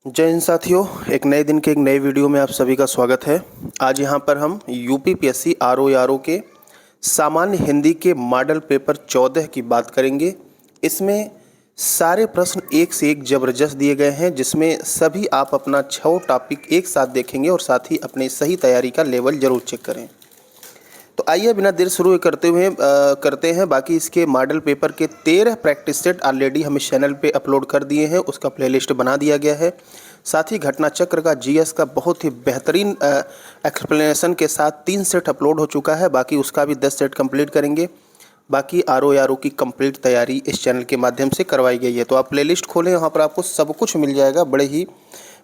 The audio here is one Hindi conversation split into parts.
जय हिंद साथियों, एक नए दिन के एक नए वीडियो में आप सभी का स्वागत है। आज यहाँ पर हम यूपीपीएससी आरओ के सामान्य हिंदी के मॉडल पेपर 14 की बात करेंगे। इसमें सारे प्रश्न एक से एक ज़बरदस्त दिए गए हैं, जिसमें सभी आप अपना 6 टॉपिक एक साथ देखेंगे और साथ ही अपने सही तैयारी का लेवल ज़रूर चेक करें। तो आइए बिना देर शुरू करते हैं। बाकी इसके मॉडल पेपर के 13 प्रैक्टिस सेट ऑलरेडी हम इस चैनल पे अपलोड कर दिए हैं, उसका प्लेलिस्ट बना दिया गया है। साथ ही घटना चक्र का जीएस का बहुत ही बेहतरीन एक्सप्लेनेशन के साथ 3 सेट अपलोड हो चुका है। बाकी उसका भी 10 सेट कंप्लीट करेंगे। बाकी आरओ की कंप्लीट तैयारी इस चैनल के माध्यम से करवाई गई है। तो आप प्लेलिस्ट खोलें, वहाँ पर आपको सब कुछ मिल जाएगा बड़े ही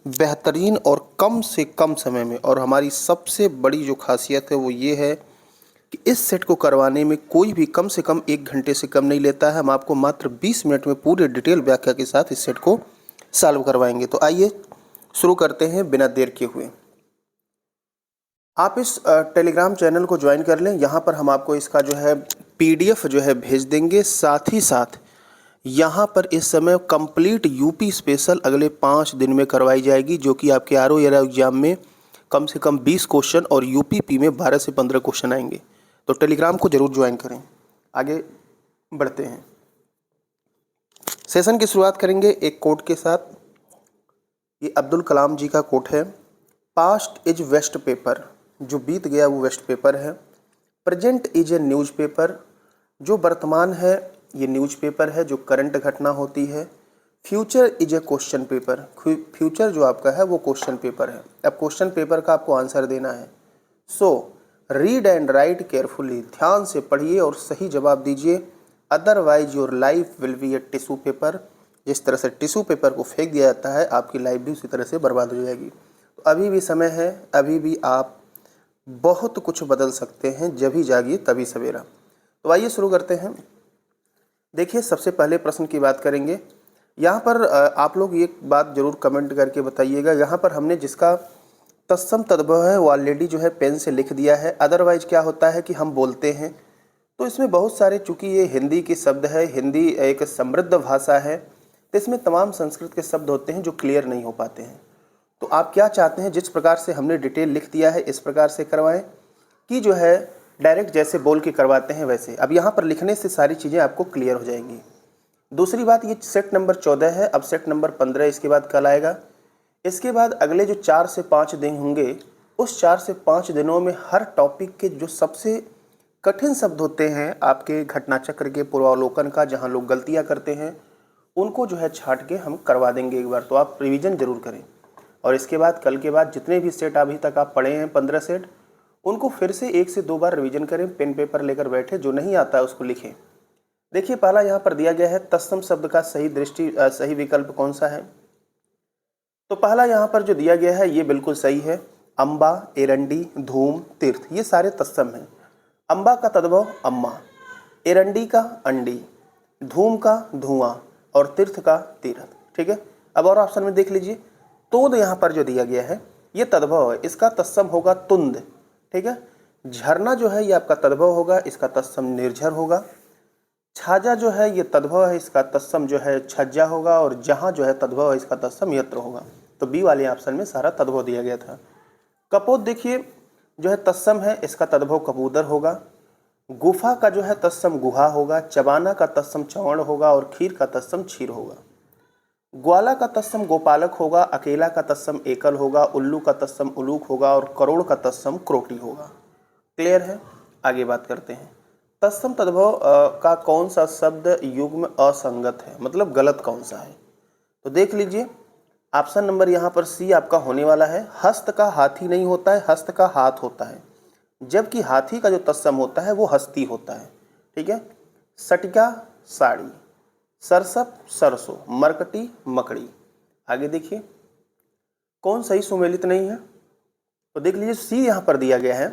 बेहतरीन और कम से कम समय में। और हमारी सबसे बड़ी जो खासियत है वो ये है कि इस सेट को करवाने में कोई भी कम से कम 1 घंटे से कम नहीं लेता है। हम आपको मात्र 20 मिनट में पूरे डिटेल व्याख्या के साथ इस सेट को सॉल्व करवाएंगे। तो आइए शुरू करते हैं बिना देर किए हुए। आप इस टेलीग्राम चैनल को ज्वाइन कर लें। यहाँ पर हम आपको इसका जो है पीडीएफ जो है भेज देंगे। साथ ही साथ यहाँ पर इस समय कंप्लीट यूपी स्पेशल अगले 5 दिन में करवाई जाएगी, जो कि आपके आरओ एग्जाम में कम से कम 20 क्वेश्चन और यूपीपी में 12 से 15 क्वेश्चन आएंगे। तो टेलीग्राम को जरूर ज्वाइन करें। आगे बढ़ते हैं। सेशन की शुरुआत करेंगे एक कोट के साथ। ये अब्दुल कलाम जी का कोट है। पास्ट इज वेस्ट पेपर, जो बीत गया वो वेस्ट पेपर है। प्रेजेंट इज ए न्यूज़पेपर, जो वर्तमान है ये न्यूज़पेपर है, जो करंट घटना होती है। Future is a question paper, future जो आपका है वो क्वेश्चन पेपर है। अब क्वेश्चन पेपर का आपको आंसर देना है। So read and right carefully, ध्यान से पढ़िए और सही जवाब दीजिए। Otherwise your life will be a tissue paper, जिस तरह से टिश्यू पेपर को फेंक दिया जाता है, आपकी लाइफ भी उसी तरह से बर्बाद हो जाएगी। तो अभी भी समय है, अभी भी आप बहुत कुछ बदल सकते हैं। जब ही जागिए तभी सवेरा। तो आइए शुरू करते हैं। देखिए, सबसे पहले प्रश्न की बात करेंगे। यहाँ पर आप लोग एक बात जरूर कमेंट करके बताइएगा। यहाँ पर हमने जिसका तत्सम तद्भव है वो ऑलरेडी जो है पेन से लिख दिया है। अदरवाइज क्या होता है कि हम बोलते हैं तो इसमें बहुत सारे, चूंकि ये हिंदी के शब्द है, हिंदी एक समृद्ध भाषा है, तो इसमें तमाम संस्कृत के शब्द होते हैं जो क्लियर नहीं हो पाते हैं। तो आप क्या चाहते हैं, जिस प्रकार से हमने डिटेल लिख दिया है इस प्रकार से करवाएं कि जो है डायरेक्ट जैसे बोल के करवाते हैं वैसे। अब यहाँ पर लिखने से सारी चीज़ें आपको क्लियर हो जाएंगी। दूसरी बात, ये सेट नंबर 14 है। अब सेट नंबर 15 इसके बाद कल आएगा। इसके बाद अगले जो 4 से 5 दिन होंगे, उस 4 से 5 दिनों में हर टॉपिक के जो सबसे कठिन शब्द होते हैं आपके घटना चक्र के पूर्वावलोकन का, जहां लोग गलतियां करते हैं, उनको जो है छांट के हम करवा देंगे एक बार। तो आप रिवीजन जरूर करें। और इसके बाद कल के बाद जितने भी सेट अभी तक आप पढ़े हैं 15 सेट, उनको फिर से 1 से 2 बार रिवीजन करें। पेन पेपर लेकर बैठे, जो नहीं आता है उसको लिखें। देखिए, पहला यहाँ पर दिया गया है तत्सम शब्द का सही विकल्प कौन सा है। तो पहला यहाँ पर जो दिया गया है ये बिल्कुल सही है। अम्बा, एरंडी, धूम, तीर्थ, ये सारे तत्सम हैं। अम्बा का तद्भव अम्मा, एरंडी का अंडी, धूम का धुआं और तीर्थ का तीर्थ। ठीक है। अब और ऑप्शन में देख लीजिए। तोद यहाँ पर जो दिया गया है ये तद्भव है, इसका तत्सम होगा तुंद। ठीक है। झरना जो है ये आपका तद्भव होगा, इसका तत्सम निर्झर होगा। छाजा जो है ये तद्भव है, इसका तत्सम जो है छज्जा होगा। और जहाँ जो है तद्भव है, इसका तत्सम यत्र होगा। तो बी वाले ऑप्शन में सारा तद्भव दिया गया था। कपोत देखिए जो है तत्सम है, इसका तद्भव कबूतर होगा। गुफा का जो है तत्सम गुहा होगा। चबाना का तत्सम चवण होगा और खीर का तत्सम क्षीर होगा। ग्वाला का तत्सम गोपालक होगा। अकेला का तत्सम एकल होगा। उल्लू का तत्सम उलूक होगा और करोड़ का तत्सम क्रोटी होगा। क्लियर है। आगे बात करते हैं। तत्सम तद्भव का कौन सा शब्द युग्म असंगत है, मतलब गलत कौन सा है। तो देख लीजिए, ऑप्शन नंबर यहाँ पर सी आपका होने वाला है। हस्त का हाथी नहीं होता है, हस्त का हाथ होता है, जबकि हाथी का जो तत्सम होता है वो हस्ती होता है। ठीक है। सटिका साड़ी, सरसप सरसों, मरकटी मकड़ी। आगे देखिए कौन सही सुमेलित नहीं है। तो देख लीजिए, सी यहाँ पर दिया गया है।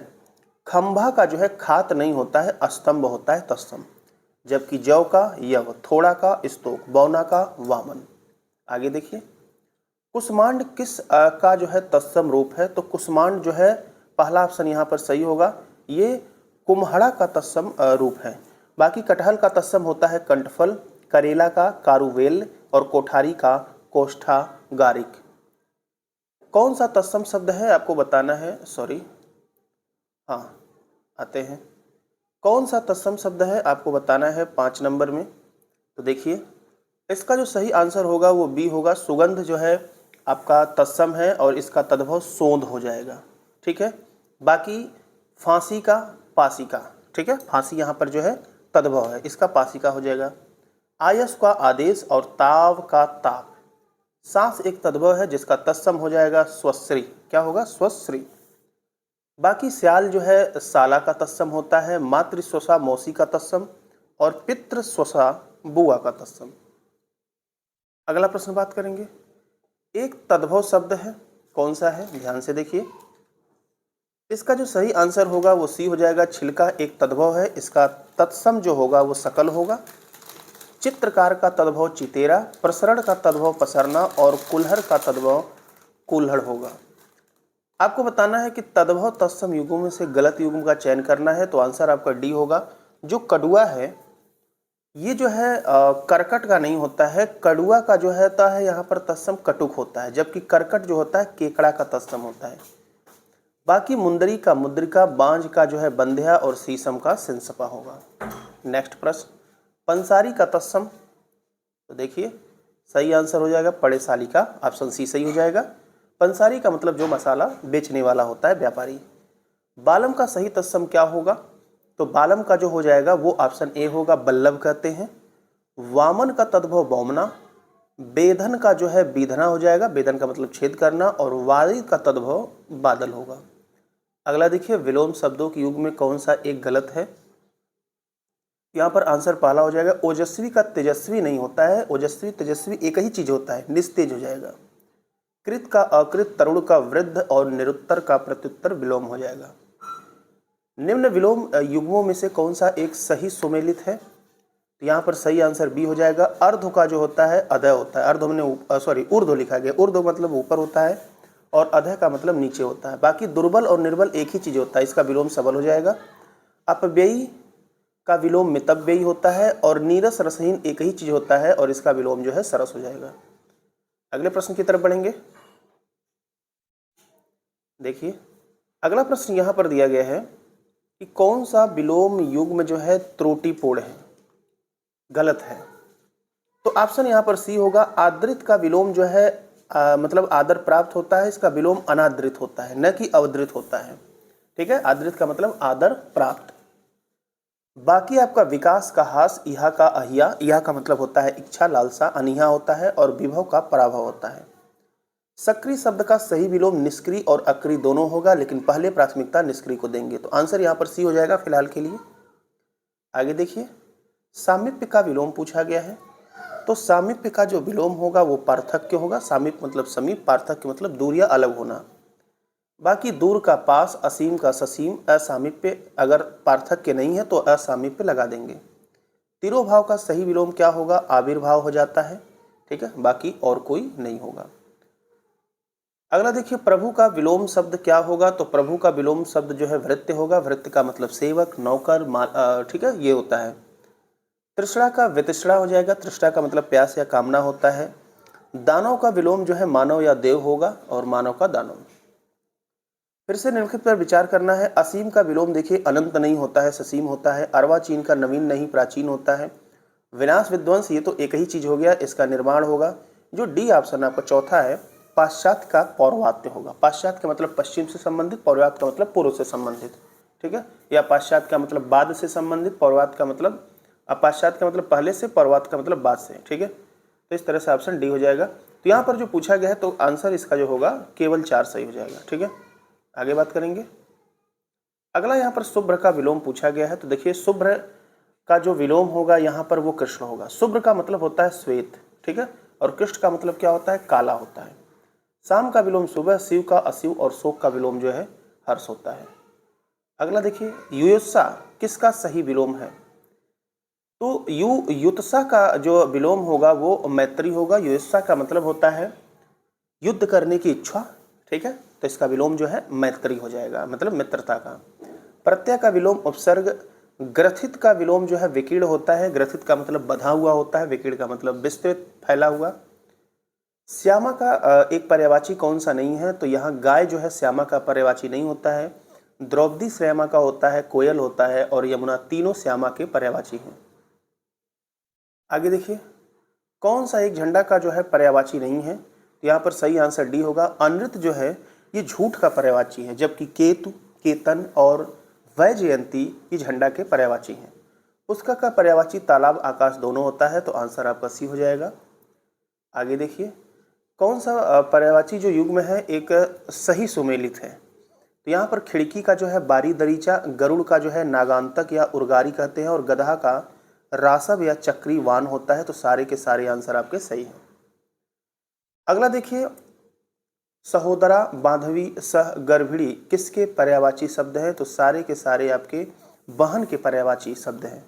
खंभा का जो है खात नहीं होता है, स्तंभ होता है तत्सम, जबकि जौ का यव, थोड़ा का स्तोक, बौना का वामन। आगे देखिए, कुष्मांड किस का जो है तत्सम रूप है। तो कुष्मांड जो है पहला ऑप्शन यहाँ पर सही होगा, ये कुम्हड़ा का तत्सम रूप है। बाकी कटहल का तत्सम होता है कंठफल, करेला का कारुवेल और कोठारी का कोष्ठा गारिक। कौन सा तत्सम शब्द है आपको बताना है, सॉरी, हाँ आते हैं, कौन सा तत्सम शब्द है आपको बताना है 5 नंबर में। तो देखिए इसका जो सही आंसर होगा वो बी होगा। सुगंध जो है आपका तत्सम है और इसका तद्भव सोंध हो जाएगा, ठीक है। बाकी फांसी का पासी का, ठीक है, फांसी यहाँ पर जो है तद्भव है, इसका पासी का हो जाएगा। आयस का आदेश और ताव का ताप, सांस एक तद्भव है जिसका तत्सम हो जाएगा स्वश्री, क्या होगा, स्वश्री। बाकी स्याल जो है साला का तत्सम होता है, मातृ स्वसा मौसी का तत्सम और पितृ स्वसा बुआ का तत्सम। अगला प्रश्न बात करेंगे, एक तद्भव शब्द है, कौन सा है, ध्यान से देखिए। इसका जो सही आंसर होगा वो सी हो जाएगा। छिलका एक तद्भव है, इसका तत्सम जो होगा वो सकल होगा। चित्रकार का तद्भव चितेरा, प्रसरण का तद्भव पसरना और कुल्हड़ का तद्भव कुल्हड़ होगा। आपको बताना है कि तद्भव तत्सम युगों में से गलत युग्म का चयन करना है, तो आंसर आपका डी होगा। जो कड़ुआ है ये जो है करकट का नहीं होता है, कड़ुआ का जो होता है यहाँ पर तत्सम कटुक होता है, जबकि करकट जो होता है केकड़ा का तत्सम होता है। बाकी मुंदरी का मुद्रिका, बांझ का जो है बंध्या और शीशम का सिंसपा होगा। नेक्स्ट प्रश्न, पंसारी का तत्सम, तो देखिए सही आंसर हो जाएगा पड़ेसाली का, ऑप्शन सी सही हो जाएगा। पंसारी का मतलब जो मसाला बेचने वाला होता है, व्यापारी। बालम का सही तत्सम क्या होगा, तो बालम का जो हो जाएगा वो ऑप्शन ए होगा, बल्लभ कहते हैं। वामन का तद्भव बौमना, बेधन का जो है बीधना हो जाएगा, बेधन का मतलब छेद करना, और वारी का तद्भव बादल होगा। अगला देखिए, विलोम शब्दों के युग में कौन सा एक गलत है। यहाँ पर आंसर पहला हो जाएगा, ओजस्वी का तेजस्वी नहीं होता है, ओजस्वी तेजस्वी एक ही चीज होता है, निस्तेज हो जाएगा। कृत का अकृत, तरुण का वृद्ध और निरुत्तर का प्रत्युत्तर विलोम हो जाएगा। निम्न विलोम युग्मों में से कौन सा एक सही सुमेलित है, तो यहाँ पर सही आंसर बी हो जाएगा। अर्ध का जो होता है अधय होता है, अर्ध हमने सॉरी ऊर्ध्व लिखा गया, ऊर्ध्व मतलब ऊपर होता है और अधय का मतलब नीचे होता है। बाकी दुर्बल और निर्बल एक ही चीज होता है, इसका विलोम सबल हो जाएगा। अपव्ययी का विलोम मितव्ययी होता है और नीरस रसहीन एक ही चीज होता है और इसका विलोम जो है सरस हो जाएगा। अगले प्रश्न की तरफ बढ़ेंगे। देखिए अगला प्रश्न यहाँ पर दिया गया है कि कौन सा विलोम युग्म जो है त्रुटिपूर्ण है, गलत है। तो ऑप्शन यहाँ पर सी होगा। आदृत का विलोम जो है मतलब आदर प्राप्त होता है, इसका विलोम अनादृत होता है, न कि अवदृत होता है, ठीक है। आदृत का मतलब आदर प्राप्त। बाकी आपका विकास का हास, इहा का अहिया, इहा का मतलब होता है इच्छा लालसा, अनिहा होता है और विभव का पराभव होता है। सक्रिय शब्द का सही विलोम निष्क्रिय और अक्रिय दोनों होगा, लेकिन पहले प्राथमिकता निष्क्रिय को देंगे, तो आंसर यहाँ पर सी हो जाएगा फिलहाल के लिए। आगे देखिए, सामीप्य का विलोम पूछा गया है, तो सामीप्य का जो विलोम होगा वो पार्थक्य होगा। सामीप्य मतलब समीप, पार्थक्य मतलब दूर या अलग होना। बाकी दूर का पास, असीम का ससीम, असामीप्य, अगर पार्थक्य नहीं है तो असामीप्य लगा देंगे। तिरोभाव का सही विलोम क्या होगा, आविर्भाव हो जाता है, ठीक है, बाकी और कोई नहीं होगा। अगला देखिए, प्रभु का विलोम शब्द क्या होगा, तो प्रभु का विलोम शब्द जो है भृत्य होगा। भृत्य का मतलब सेवक, नौकर, ठीक है, ये होता है। तृष्णा का वितृष्णा हो जाएगा, तृष्णा का मतलब प्यास या कामना होता है। दानव का विलोम जो है मानव या देव होगा और मानव का दानव। फिर से निम्नलिखित पर विचार करना है। असीम का विलोम देखिए अनंत नहीं होता है, ससीम होता है। अर्वाचीन का नवीन नहीं प्राचीन होता है। विनाश विध्वंस ये तो एक ही चीज हो गया, इसका निर्माण होगा। जो डी ऑप्शन आपका चौथा है, पाश्चात्य का पौर्वात्य होगा। पाश्चात्य का मतलब पश्चिम से संबंधित, पौर्वात्य का मतलब पूर्व से संबंधित, ठीक है, या पाश्चात्य का मतलब बाद से संबंधित, पौर्वात्य का मतलब पाश्चात्य का मतलब पहले से, पौर्वात्य का मतलब बाद से, ठीक है। तो इस तरह से ऑप्शन डी हो जाएगा। तो यहाँ पर जो पूछा गया है तो आंसर इसका जो होगा केवल 4 सही हो जाएगा, ठीक है। आगे बात करेंगे। अगला यहाँ पर शुभ्र का विलोम पूछा गया है, तो देखिए शुभ्र का जो विलोम होगा यहाँ पर वो कृष्ण होगा। शुभ्र का मतलब होता है श्वेत, ठीक है, और कृष्ण का मतलब क्या होता है, काला होता है। शाम का विलोम सुबह, शिव का अशिव और शोक का विलोम जो है हर्ष होता है। अगला देखिए, युयुत्सा किसका सही विलोम है, तो युत्सा का जो विलोम होगा वो मैत्री होगा। युयुत्सा का मतलब होता है युद्ध करने की इच्छा, ठीक है, तो इसका विलोम जो है मैत्री हो जाएगा, मतलब मित्रता का। प्रत्यय का विलोम उपसर्ग। ग्रथित का विलोम जो है विकीर्ण होता है। ग्रथित का मतलब बधा हुआ होता है, विकीर्ण का मतलब विस्तृत फैला हुआ। श्यामा का एक पर्यायवाची कौन सा नहीं है? तो यहाँ गाय जो है श्यामा का पर्यायवाची नहीं होता है, द्रौपदी श्यामा का होता है, कोयल होता है और यमुना, तीनों श्यामा के पर्यायवाची हैं। आगे देखिए, कौन सा एक झंडा का जो है पर्यायवाची नहीं है? तो यहाँ पर सही आंसर डी होगा। अनृत जो है ये झूठ का पर्यायवाची है, जबकि केतु, केतन और वैजयंती ये झंडा के पर्यायवाची हैं। पुष्कर का पर्यायवाची तालाब, आकाश दोनों होता है, तो आंसर आपका सी हो जाएगा। आगे देखिए, कौन सा पर्यायवाची जो युग्म है एक सही सुमेलित है? तो यहाँ पर खिड़की का जो है बारी दरीचा, गरुड़ का जो है नागांतक या उर्गारी कहते हैं और गधा का रासव या चक्री वान होता है, तो सारे के सारे आंसर आपके सही हैं। अगला देखिए, सहोदरा, बांधवी, सह, गर्भिणी किसके पर्यायवाची शब्द हैं? तो सारे के सारे आपके बहन के पर्यायवाची शब्द हैं।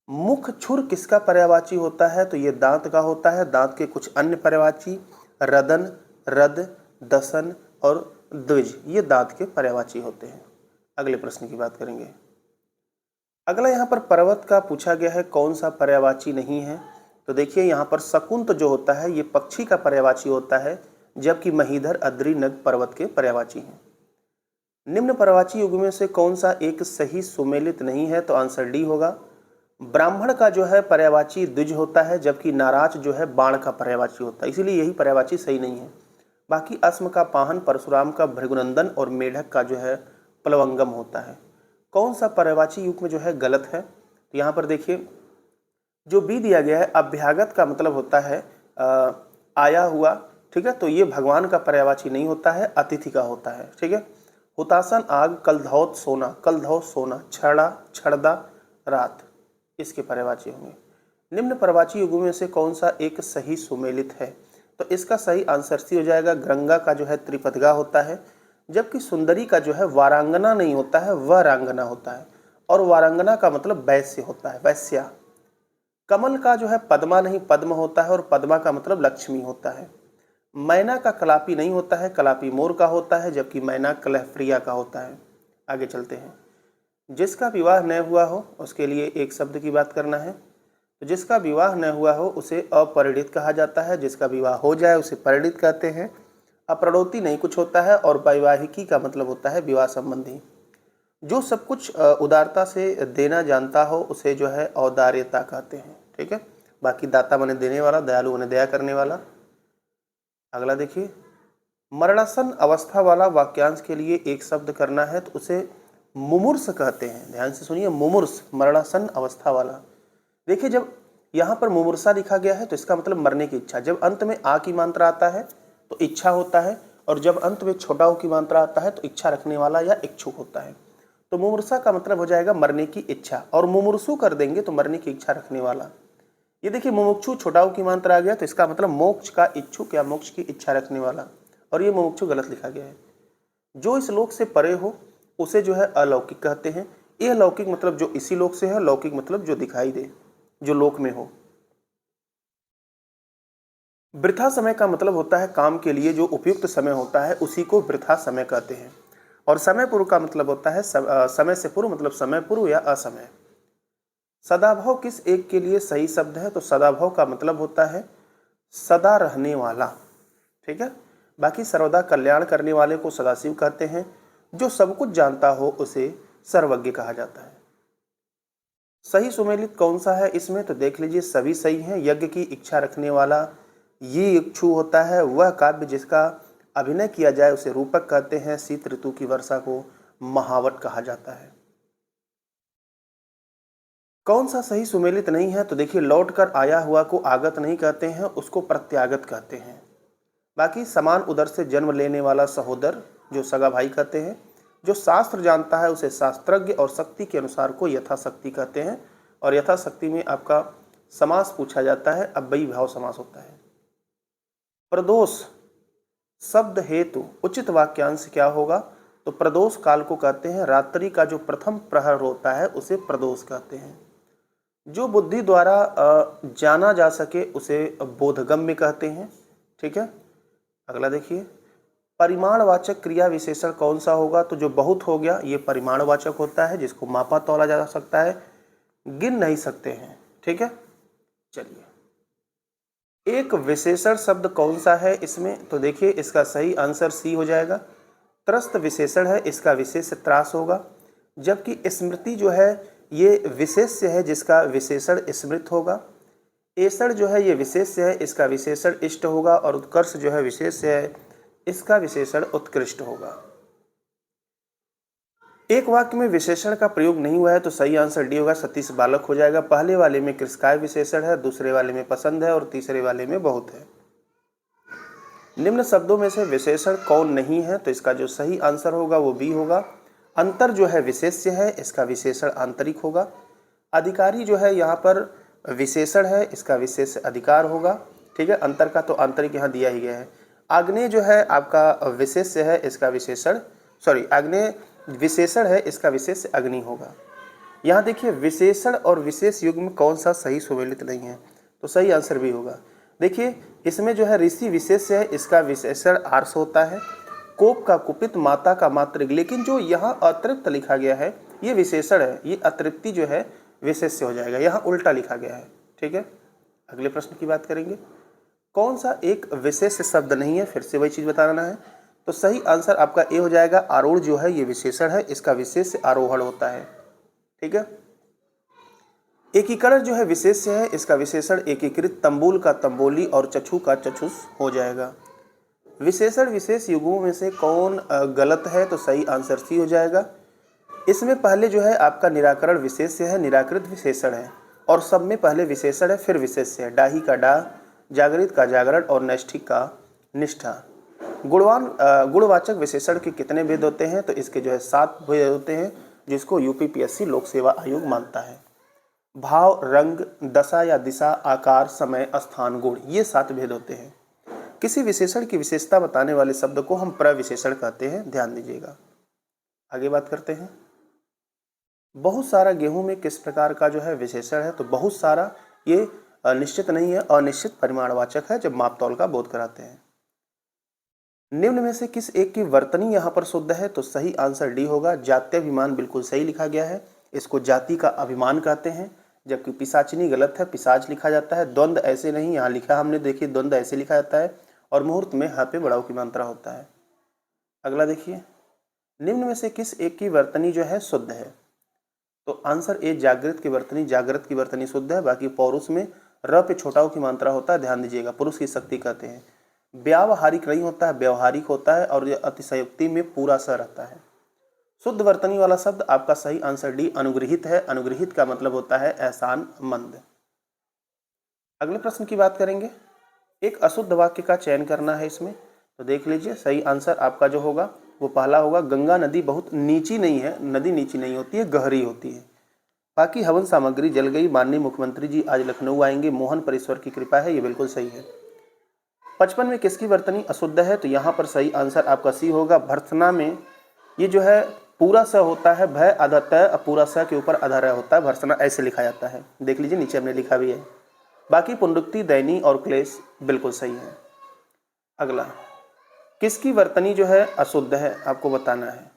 मुख छुर किसका पर्यायवाची होता है? तो ये दांत का होता है। दांत के कुछ अन्य पर्यायवाची रदन, रद, दसन और द्विज ये दांत के पर्यायवाची होते हैं। अगले प्रश्न की बात करेंगे। अगला यहाँ पर पर्वत का पूछा गया है, कौन सा पर्यायवाची नहीं है? तो देखिए यहाँ पर शकुंत जो होता है ये पक्षी का पर्यायवाची होता है, जबकि महीधर, अद्री, नग पर्वत के पर्यायवाची हैं। निम्न पर्यायवाची युग में से कौन सा एक सही सुमेलित नहीं है? तो आंसर डी होगा। ब्राह्मण का जो है पर्यायवाची द्विज होता है, जबकि नाराज जो है बाण का पर्यायवाची होता है, इसीलिए यही पर्यायवाची सही नहीं है। बाकी अस्म का पाहन, परशुराम का भृगुनंदन और मेढक का जो है प्लवंगम होता है। कौन सा पर्यायवाची युग में जो है गलत है? तो यहाँ पर देखिए, जो बी दिया गया है अभ्यागत का मतलब होता है आया हुआ, ठीक है, तो ये भगवान का पर्यायवाची नहीं होता है, अतिथि का होता है, ठीक है। हुतासन आग, कलधौत सोना, कलधौत सोना, छड़ा, छड़दा, रात इसके पर्यायवाची होंगे। निम्न पर्यायवाची युगों में से कौन सा एक सही सुमेलित है? तो इसका सही आंसर सी हो जाएगा। गंगा का जो है त्रिपदगा होता है, जबकि सुंदरी का जो है वारांगना नहीं होता है, वरांगना होता है, और वारांगना का मतलब वैश्य होता है, वैश्या। कमल का जो है पद्मा नहीं पद्म होता है, और पद्मा का मतलब लक्ष्मी होता है। मैना का कलापी नहीं होता है, कलापी मोर का होता है, जबकि मैना कलहप्रिया का होता है। आगे चलते हैं। जिसका विवाह न हुआ हो उसके लिए एक शब्द की बात करना है। तो जिसका विवाह न हुआ हो उसे अपरिणित कहा जाता है, जिसका विवाह हो जाए उसे परिणित कहते हैं। अप्रणोति नहीं कुछ होता है, और वैवाहिकी का मतलब होता है विवाह संबंधी। जो सब कुछ उदारता से देना जानता हो उसे जो है औदार्यता कहते हैं, ठीक है। बाकी दाता माने देने वाला, दयालु माने दया करने वाला। अगला देखिए, मरणासन अवस्था वाला वाक्यांश के लिए एक शब्द करना है, तो उसे मुमूर्ष कहते हैं। ध्यान से सुनिए, मुमूर्ष, मरणासन अवस्था वाला। देखिए, जब यहाँ पर मुमूर्षा लिखा गया है तो इसका मतलब मरने की इच्छा। जब अंत में आ की मात्रा आता है तो इच्छा होता है, और जब अंत में छोटा ऊ की मात्रा आता है तो इच्छा रखने वाला या इच्छुक होता है। तो मुमूर्षा का मतलब हो जाएगा मरने की इच्छा, और मुमूर्षु कर देंगे तो मरने की इच्छा रखने वाला। ये देखिए, मुमुक्षु छोटा ऊ की मात्रा आ गया, तो इसका मतलब मोक्ष का इच्छुक या मोक्ष की इच्छा रखने वाला, और ये मुमुक्षु गलत लिखा गया है। जो इस लोक से परे हो उसे जो है अलौकिक कहते हैं। ये अलौकिक मतलब जो इसी लोक से है, लौकिक मतलब जो दिखाई दे, जो लोक में हो। वृथा समय का मतलब होता है काम के लिए जो उपयुक्त समय होता है उसी को वृथा समय कहते हैं। और समय पूर्व का मतलब होता है समय से पूर्व मतलब समय पूर्व या असमय। सदाभाव किस एक के लिए सही शब्द है? तो सदाभाव का मतलब होता है सदा रहने वाला, ठीक है। बाकी सर्वदा कल्याण करने वाले को सदाशिव कहते हैं। जो सब कुछ जानता हो उसे सर्वज्ञ कहा जाता है। सही सुमेलित कौन सा है इसमें? तो देख लीजिए, सभी सही हैं। यज्ञ की इच्छा रखने वाला ये इच्छु होता है। वह काव्य जिसका अभिनय किया जाए उसे रूपक कहते हैं। शीत ऋतु की वर्षा को महावट कहा जाता है। कौन सा सही सुमेलित नहीं है? तो देखिए, लौट कर आया हुआ को आगत नहीं कहते हैं, उसको प्रत्यागत कहते हैं। बाकी समान उदर से जन्म लेने वाला सहोदर जो सगा भाई कहते हैं। जो शास्त्र जानता है उसे शास्त्रज्ञ, और शक्ति के अनुसार को यथाशक्ति कहते हैं। और यथाशक्ति में आपका समास पूछा जाता है, अव्ययी भाव समास होता है। प्रदोष शब्द हेतु उचित वाक्यांश क्या होगा? तो प्रदोष काल को कहते हैं। रात्रि का जो प्रथम प्रहर होता है उसे प्रदोष कहते हैं। जो बुद्धि द्वारा जाना जा सके उसे बोधगम्य कहते हैं, ठीक है। अगला देखिए, परिमाणवाचक क्रिया विशेषण कौन सा होगा? तो जो बहुत हो गया ये परिमाणवाचक होता है, जिसको मापा तौला जा सकता है, गिन नहीं सकते हैं, ठीक है। चलिए। एक विशेषण शब्द कौन सा है इसमें, तो देखिए इसका सही आंसर सी हो जाएगा। त्रस्त विशेषण है, इसका विशेष्य त्रास होगा। जबकि स्मृति जो है ये विशेष्य है, जिसका विशेषण स्मृत होगा। ऐसड़ जो है ये विशेष्य है, इसका विशेषण इष्ट होगा। और उत्कर्ष जो है विशेष्य है, इसका विशेषण उत्कृष्ट होगा। एक वाक्य में विशेषण का प्रयोग नहीं हुआ है तो सही आंसर डी होगा, सतीश बालक हो जाएगा। पहले वाले में कृषकाय विशेषण है, दूसरे वाले में पसंद है और तीसरे वाले में बहुत है। निम्न शब्दों में से विशेषण कौन नहीं है, तो इसका जो सही आंसर होगा वो बी होगा। अंतर जो है विशेष्य है, इसका विशेषण आंतरिक होगा। अधिकारी जो है यहाँ पर विशेषण है, इसका विशेष अधिकार होगा। ठीक है, अंतर का तो आंतरिक यहाँ दिया ही गया है। आग्नेय जो है आपका विशेष्य है, इसका विशेषण आग्नेय विशेषण है, इसका विशेष अग्नि होगा। यहाँ देखिए विशेषण और विशेष युग्म में कौन सा सही सुमेलित नहीं है, तो सही आंसर भी होगा। देखिए इसमें जो है ऋषि विशेष्य है, इसका विशेषण आर्ष होता है। कोप का कुपित, माता का मातृक, लेकिन जो यहाँ अतृप्त लिखा गया है ये विशेषण है, ये अतृप्ति जो है विशेष्य हो जाएगा, यहाँ उल्टा लिखा गया है। ठीक है, अगले प्रश्न की बात करेंगे। कौन सा एक विशेष शब्द नहीं है, फिर से वही चीज बताना है। तो सही आंसर आपका ए हो जाएगा। आरूढ़ जो है ये विशेषण है, इसका विशेष आरोहण होता है। ठीक है, एकीकरण जो है विशेष्य है, इसका विशेषण एकीकृत। तंबूल का तंबोली और चक्षु का चक्षुष हो जाएगा। विशेषण विशेष युगों में से कौन गलत है, तो सही आंसर सी हो जाएगा। इसमें पहले जो है आपका निराकरण विशेष्य है, निराकृत विशेषण है, और सब में पहले विशेषण है फिर विशेष्य है। डाही का डा, जागृत का जागरण और नैष्ठिक का निष्ठा। गुणवाचक विशेषण के कितने भेद होते हैं, तो इसके जो है 7 भेद होते हैं, जिसको यूपीपीएससी लोक सेवा आयोग मानता है। भाव, रंग, दशा या दिशा, आकार, समय, स्थान, गुण, ये 7 भेद होते हैं। किसी विशेषण की विशेषता बताने वाले शब्द को हम प्रविशेषण कहते हैं, ध्यान दीजिएगा। आगे बात करते हैं। बहुत सारा गेहूं में किस प्रकार का जो है विशेषण है, तो बहुत सारा ये निश्चित नहीं है, अनिश्चित परिमाणवाचक है जब मापतौल का बोध कराते हैं। निम्न में से किस एक की वर्तनी यहाँ पर शुद्ध है, तो सही आंसर डी होगा। जात्यभिमान बिल्कुल सही लिखा गया है, इसको जाति का अभिमान कहते हैं। जबकि पिशाचिनी गलत है, पिशाच लिखा जाता है। द्वंद ऐसे नहीं, यहाँ लिखा हमने, देखिए द्वंद ऐसे लिखा जाता है। और मुहूर्त में ह पे बड़ाऊ की मात्रा होता है। अगला देखिए, निम्न में से किस एक की वर्तनी जो है शुद्ध है, तो आंसर ए जागृत की वर्तनी। जागृत की वर्तनी शुद्ध है। बाकी पौरुष में र पे छोटाऊ की मात्रा होता है, ध्यान दीजिएगा। पुरुष की शक्ति कहते हैं। व्यावहारिक नहीं होता है, व्यवहारिक होता है। और यह अतिशयोक्ति में पूरा स रहता है। शुद्ध वर्तनी वाला शब्द आपका सही आंसर डी अनुग्रहित है। अनुग्रहित का मतलब होता है एहसान मंद। अगले प्रश्न की बात करेंगे। एक अशुद्ध वाक्य का चयन करना है इसमें, तो देख लीजिए सही आंसर आपका जो होगा वो पहला होगा। गंगा नदी बहुत नीची नहीं है, नदी नीची नहीं होती है, गहरी होती है। बाकी हवन सामग्री जल गई। माननीय मुख्यमंत्री जी आज लखनऊ आएंगे, मोहन पर ईश्वर की कृपा है, ये बिल्कुल सही है। 55 में किसकी वर्तनी अशुद्ध है, तो यहाँ पर सही आंसर आपका सी होगा। भर्त्सना में ये जो है पूरा स होता है, भय आधा तय, पूरा स के ऊपर आधा रह होता है। भर्त्सना ऐसे लिखा जाता है, देख लीजिए नीचे हमने लिखा भी है। बाकी पुनरुक्ति, दैनी और क्लेश बिल्कुल सही है। अगला, किसकी वर्तनी जो है अशुद्ध है, आपको बताना है,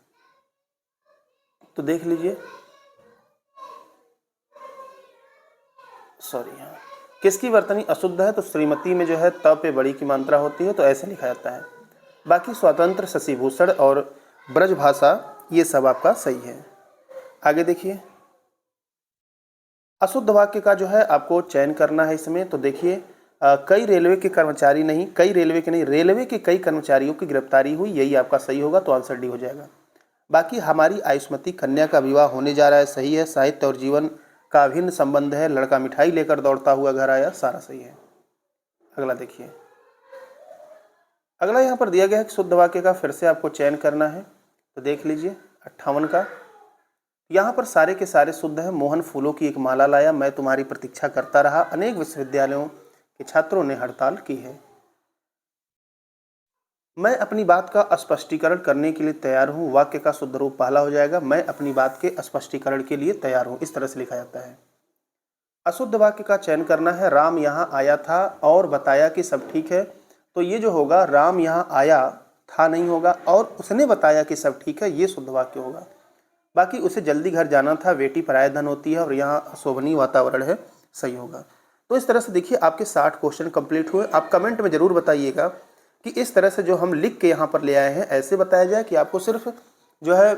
तो देख लीजिए। किसकी वर्तनी अशुद्ध है, तो श्रीमती में जो है त पे बड़ी की मात्रा होती है, तो ऐसे लिखा जाता है। बाकी स्वतंत्र, शशिभूषण और ब्रजभाषा ये सब आपका सही है। आगे देखिए, अशुद्ध वाक्य का जो है आपको चयन करना है इसमें, तो देखिए कई रेलवे के कर्मचारी नहीं, कई रेलवे के नहीं, रेलवे के कई कर्मचारियों की गिरफ्तारी हुई, यही आपका सही होगा, तो आंसर डी हो जाएगा। बाकी हमारी आयुष्मती कन्या का विवाह होने जा रहा है, सही है। साहित्य और जीवन का अभिन्न संबंध है, लड़का मिठाई लेकर दौड़ता हुआ घर आया, सारा सही है। अगला देखिए, अगला यहाँ पर दिया गया है कि शुद्ध वाक्य का फिर से आपको चयन करना है, तो देख लीजिए 58 का। यहाँ पर सारे के सारे शुद्ध है। मोहन फूलों की एक माला लाया, मैं तुम्हारी प्रतीक्षा करता रहा, अनेक विश्वविद्यालयों के छात्रों ने हड़ताल की है। मैं अपनी बात का स्पष्टीकरण करने के लिए तैयार हूँ, वाक्य का शुद्ध रूप पहला हो जाएगा। मैं अपनी बात के स्पष्टीकरण के लिए तैयार हूँ, इस तरह से लिखा जाता है। अशुद्ध वाक्य का चयन करना है। राम यहाँ आया था और बताया कि सब ठीक है, तो ये जो होगा राम यहाँ आया था नहीं होगा, और उसने बताया कि सब ठीक है, ये शुद्ध वाक्य होगा। बाकी उसे जल्दी घर जाना था, बेटी पराया धन होती है, और यहाँ शोभनीय वातावरण है, सही होगा। तो इस तरह से देखिए आपके 60 क्वेश्चन कंप्लीट हुए। आप कमेंट में ज़रूर बताइएगा कि इस तरह से जो हम लिख के यहाँ पर ले आए हैं ऐसे बताया जाए कि आपको सिर्फ जो है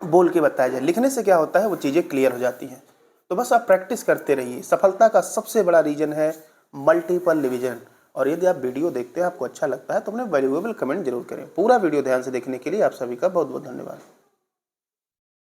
बोल के बताया जाए। लिखने से क्या होता है, वो चीज़ें क्लियर हो जाती हैं। तो बस आप प्रैक्टिस करते रहिए। सफलता का सबसे बड़ा रीजन है मल्टीपल रिवीजन। और यदि आप वीडियो देखते हैं, आपको अच्छा लगता है, तो अपने वैल्यूएबल कमेंट जरूर करें। पूरा वीडियो ध्यान से देखने के लिए आप सभी का बहुत बहुत धन्यवाद।